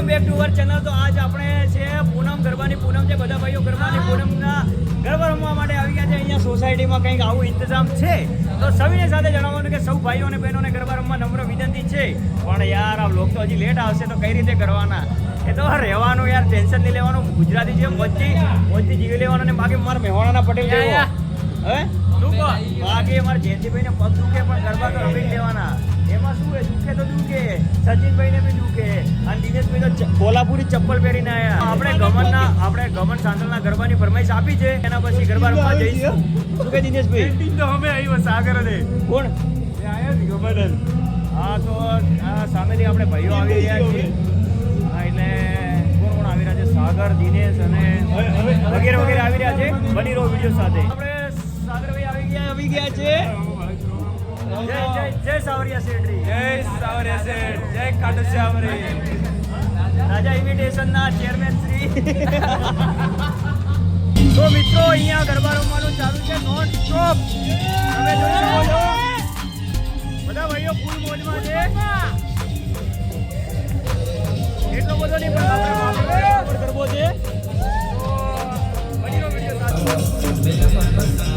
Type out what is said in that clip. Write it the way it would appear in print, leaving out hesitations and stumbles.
Welcome back to our channel. તો આજ આપણે છે પૂનમ ગરબાની પૂનમ છે. બધા ભાઈઓ ગરબાની પૂનમના ગરબા રમવા માટે આવી ગયા છે. અહીંયા સોસાયટીમાં કંઈક આવું ઇંતજામ છે. તો સૌને સાથે જણાવવાનું કે સૌ ભાઈઓ અને બહેનોને ગરબા રમવા નમ્ર વિનંતી છે. પણ યાર આ લોકો તો હજી લેટ આવશે તો કઈ રીતે કરવાના? એ તો રહેવાનું યાર, ટેન્શન નહીં લેવાનું. ગુજરાતી છે મોજથી જીવી લેવાનું. ને બાકી મારા મહેવાણાના પટેલ જેવો હવે શું કહો, બાકી મારા જયંતિભાઈને પગ દુખે પણ ગરબા તો રમી લેવાના. એમાં શું હોય, દુખે તો દુખે, સચિનભાઈને બી દુખે, અને દિનેશભાઈ તો કોલ્હાપુરી ચપ્પલ પહેરીને આવ્યા. આપણે ગમન સાંતલના ગરબાની ફરમાઈશ આપી છે, એના પછી ગરબા રમવા જઈશું. શું કે દિનેશભાઈ? તો અમે આવ્યો સાગર ને કોણ ગમન. હા, તો સામેથી આપણે ભાઈઓ આવી રહ્યા છીએ. હા, એટલે કોણ આવી રહ્યા છે? સાગર, દિનેશ અને વગેરે વગેરે આવી રહ્યા છે. બની રહો વિડીયો સાથે. આપણે સાગરભાઈ આવી ગયા છે. જય સાવરિયા શેઠરી, જય સાવરિયા શેઠ, જય ખાટુ શ્યામ રે રાજા ઇમિટેશનના ચેરમેન શ્રી. તો મિત્રો, અહીંયા ગરબા રમવાનું ચાલુ છે નોન સ્ટોપ. તમે જોઈ શકો છો બધા ભાઈઓ ફૂલ મોજમાં છે. એટલો બધો નહીં પણ ગરબો છે. તો બની રહ્યો વિડીયો સાથે.